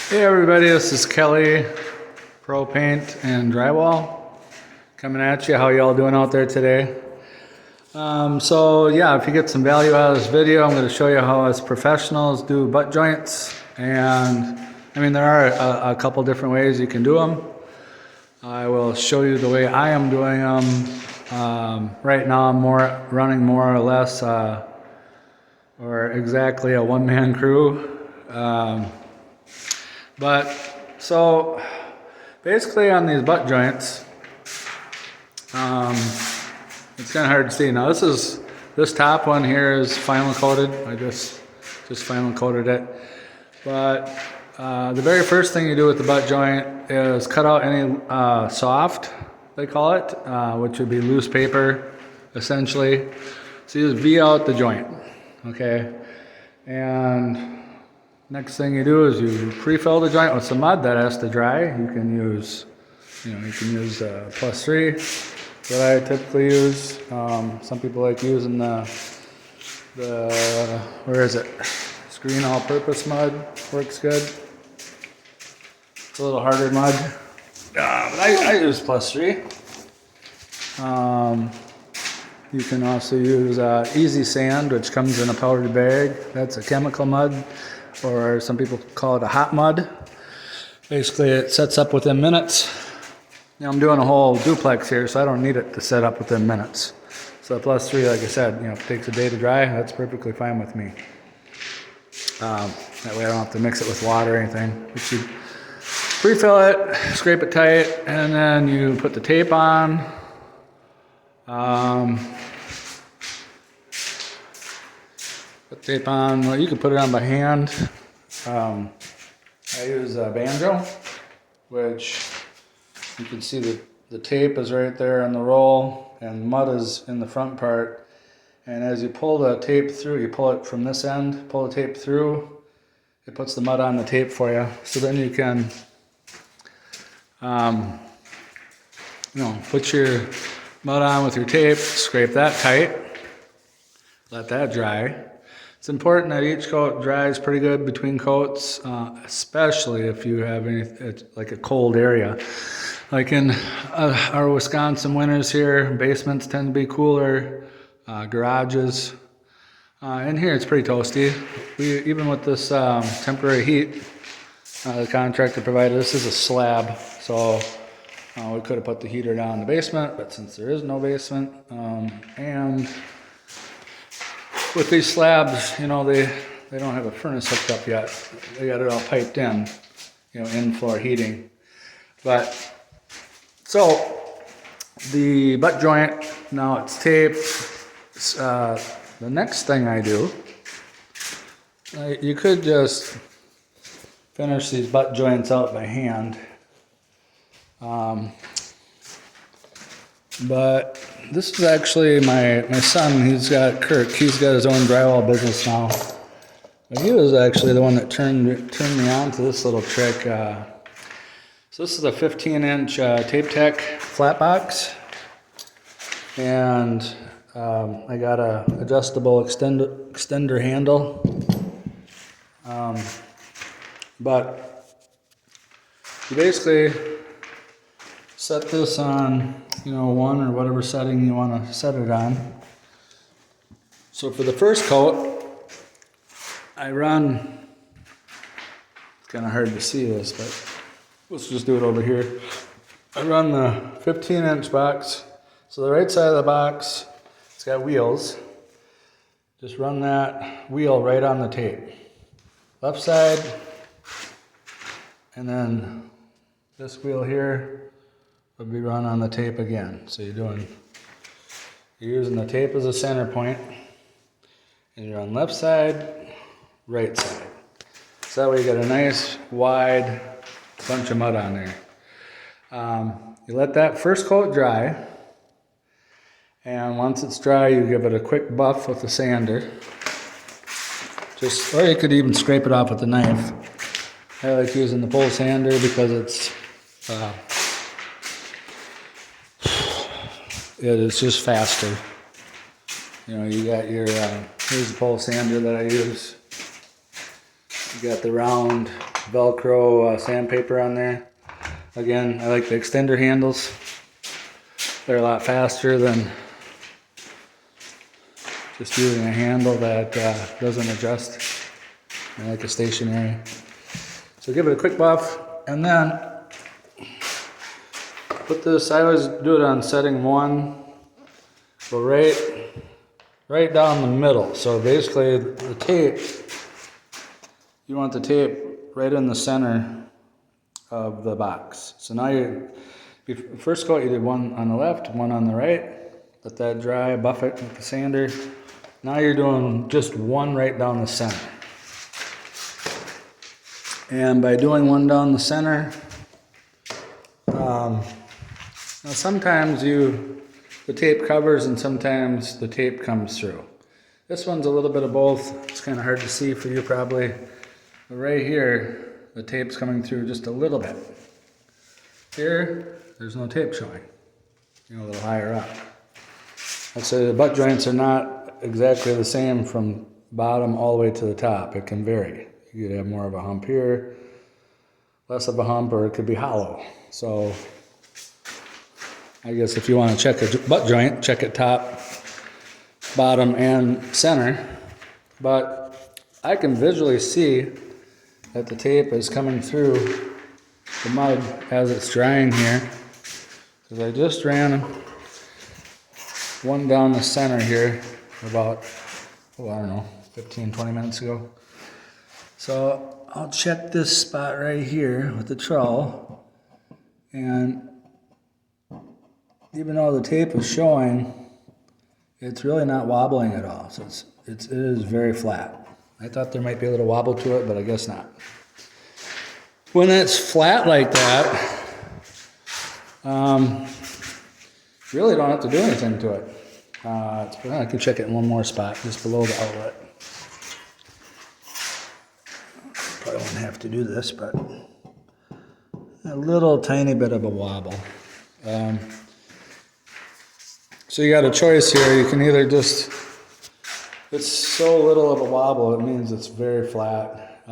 Hey everybody, this is Kelly, Pro Paint and Drywall, coming at you. How y'all doing out there today? So yeah, if you get some value out of this video, I'm going to show you how us professionals do butt joints. And I mean, there are a couple different ways you can do them. I will show you the way I am doing them. Right now I'm running more or less or exactly a one-man crew. But so basically on these butt joints, it's kind of hard to see. Now this top one here is final coated. I just final coated it. But the very first thing you do with the butt joint is cut out any soft, they call it, which would be loose paper, essentially. So you just V out the joint, okay? And next thing you do is you pre-fill the joint with some mud that has to dry. You can use, +3 that I typically use. Some people like using the where is it? Screen all-purpose mud works good. It's a little harder mud, but I use +3. You can also use Easy Sand, which comes in a powdered bag. That's a chemical mud, or some people call it a hot mud. Basically, it sets up within minutes. Now, I'm doing a whole duplex here, so I don't need it to set up within minutes. So +3, like I said, if it takes a day to dry, that's perfectly fine with me. That way I don't have to mix it with water or anything. But you pre-fill it, scrape it tight, and then you put the tape on. Put tape on, well, you can put it on by hand. I use a banjo, which you can see the tape is right there on the roll and mud is in the front part. And as you pull the tape through, you pull it from this end, pull the tape through, it puts the mud on the tape for you. So then you can, put your mud on with your tape, scrape that tight, let that dry. It's important that each coat dries pretty good between coats, especially if you have like a cold area. Like in our Wisconsin winters here, basements tend to be cooler, garages. In here it's pretty toasty. Even with this temporary heat, the contractor provided, this is a slab, so we could have put the heater down in the basement, but since there is no basement, and with these slabs, they don't have a furnace hooked up yet. They got it all piped in, in-floor heating. But, so, the butt joint, now it's taped. The next thing I do, you could just finish these butt joints out by hand. But this is actually my son. Kirk, he's got his own drywall business now. But he was actually the one that turned me on to this little trick. So this is a 15-inch Tape Tech flat box. And I got a adjustable extender handle. But you basically set this on, 1 or whatever setting you want to set it on. So for the first coat, I run, it's kind of hard to see this, but let's just do it over here. I run the 15-inch box. So the right side of the box, it's got wheels. Just run that wheel right on the tape. Left side, and then this wheel here would be run on the tape again. So you're using the tape as a center point, and you're on left side, right side. So that way you got a nice wide bunch of mud on there. You let that first coat dry, and once it's dry, you give it a quick buff with the sander. Or you could even scrape it off with a knife. I like using the pole sander because it is just faster. You got your, here's the pole sander that I use. You got the round Velcro sandpaper on there. Again, I like the extender handles. They're a lot faster than just using a handle that doesn't adjust. I like a stationary. So give it a quick buff, and then put this, I always do it on setting 1. Go right down the middle. So basically the tape, you want the tape right in the center of the box. So now first coat you did one on the left, one on the right. Let that dry, buff it with the sander. Now you're doing just one right down the center. And by doing one down the center, now sometimes the tape covers and sometimes the tape comes through. This one's a little bit of both. It's kind of hard to see for you probably. But right here, the tape's coming through just a little bit. Here, there's no tape showing. A little higher up. I'd say the butt joints are not exactly the same from bottom all the way to the top. It can vary. You could have more of a hump here, less of a hump, or it could be hollow. So I guess if you want to check a butt joint, check it top, bottom, and center. But I can visually see that the tape is coming through the mud as it's drying here. Because I just ran one down the center here about, I don't know, 15, 20 minutes ago. So I'll check this spot right here with the trowel, and even though the tape is showing, it's really not wobbling at all. So it is very flat. I thought there might be a little wobble to it, but I guess not. When it's flat like that, you really don't have to do anything to it. I can check it in one more spot, just below the outlet. Probably won't have to do this, but a little tiny bit of a wobble. So you got a choice here. You can either just, it's so little of a wobble, it means it's very flat.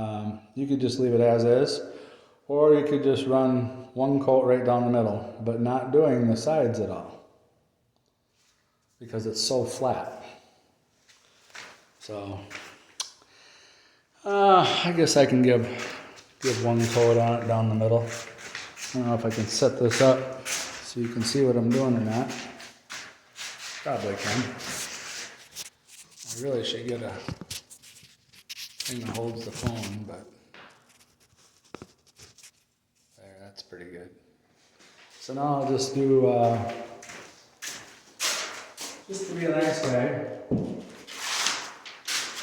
You could just leave it as is, or you could just run one coat right down the middle, but not doing the sides at all, because it's so flat. So I guess I can give one coat on it down the middle. I don't know if I can set this up so you can see what I'm doing or not. Probably can. I really should get a thing that holds the phone, but there, that's pretty good. So now I'll just do, just to be a nice guy,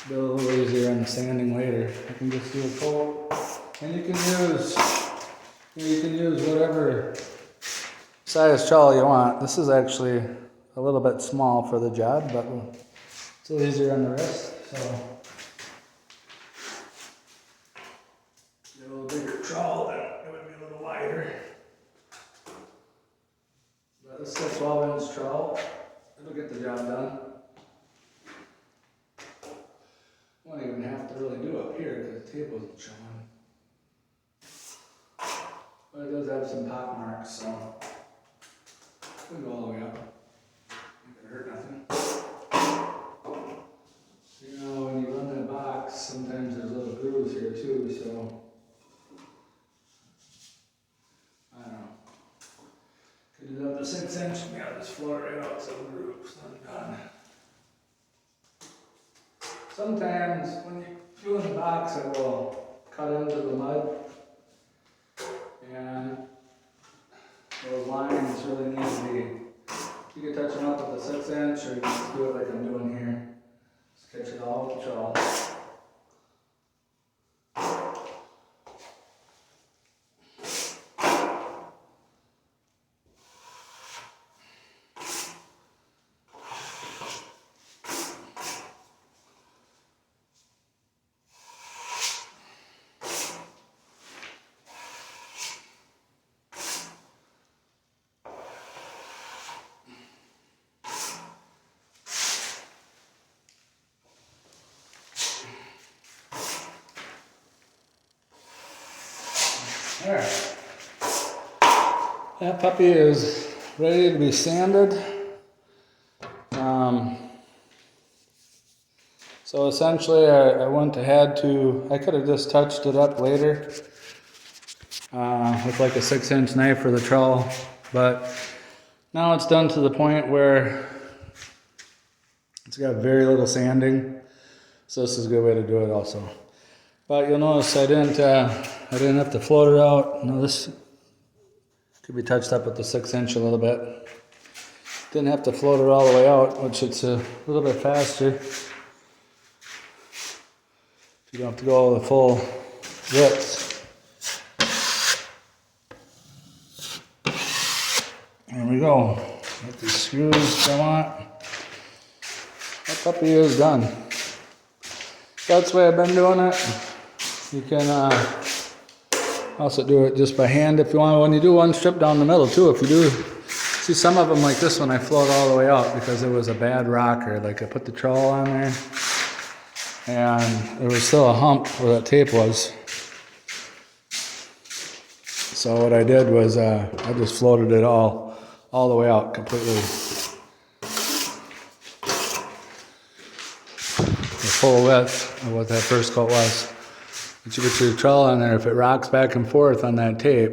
be a little easier on the sanding later. I can just do a coat, and you can use whatever size trowel you want. This is actually a little bit small for the job, but it's a little easier on the wrist. So get a little bigger trowel, then it would be a little wider. But this is a 12-inch trowel. It'll get the job done. Won't even have to really do up here because the tape wasn't showing. But it does have some pop marks, so we can go all the way up. It hurt nothing. So, when you run that box, sometimes there's little grooves here too, so I don't know. Could do that with a 6-inch, yeah, just floor it right out some grooves, I'm done. Sometimes when you do the box, it will cut into the mud, and those lines really need to be, you can touch them up with a 6-inch, or you can just do it like I'm doing here. Just catch it all with the trowel. Alright. That puppy is ready to be sanded. So essentially I went ahead I could have just touched it up later with like a 6-inch knife for the trowel, but now it's done to the point where it's got very little sanding, so this is a good way to do it also. But you'll notice I didn't have to float it out. Now this could be touched up with the 6-inch a little bit. Didn't have to float it all the way out, which it's a little bit faster. You don't have to go the full width. There we go. Get these screws I want. That puppy is done. That's the way I've been doing it. You can also do it just by hand if you want. When you do one strip down the middle too, if you do, see some of them like this one I float all the way out because it was a bad rocker. Like I put the trowel on there and there was still a hump where that tape was. So what I did was I just floated it all the way out completely. The full width of what that first coat was. But you put your trowel on there, if it rocks back and forth on that tape,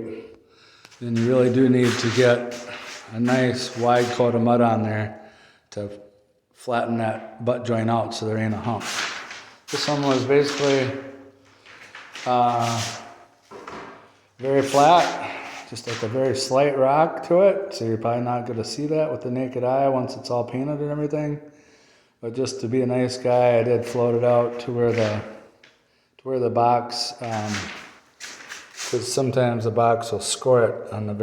then you really do need to get a nice wide coat of mud on there to flatten that butt joint out so there ain't a hump. This one was basically very flat, just like a very slight rock to it, so you're probably not going to see that with the naked eye once it's all painted and everything. But just to be a nice guy, I did float it out to where the box, because sometimes the box will score it on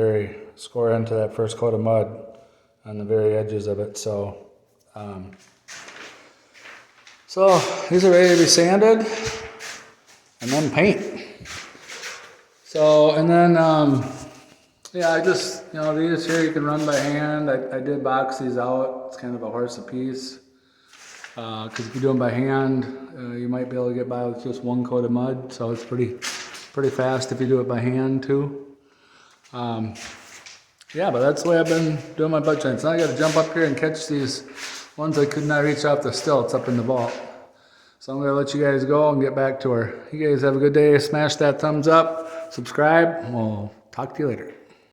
score into that first coat of mud on the very edges of it. So these are ready to be sanded and then paint. So, and then, yeah, I just, these here you can run by hand. I did box these out. It's kind of a horse apiece. Because if you do them by hand, you might be able to get by with just one coat of mud. So it's pretty fast if you do it by hand too. Yeah, but that's the way I've been doing my butt joints. Now I got to jump up here and catch these ones I could not reach off the stilts up in the vault. So I'm going to let you guys go and get back to her. You guys have a good day. Smash that thumbs up, subscribe, and we'll talk to you later.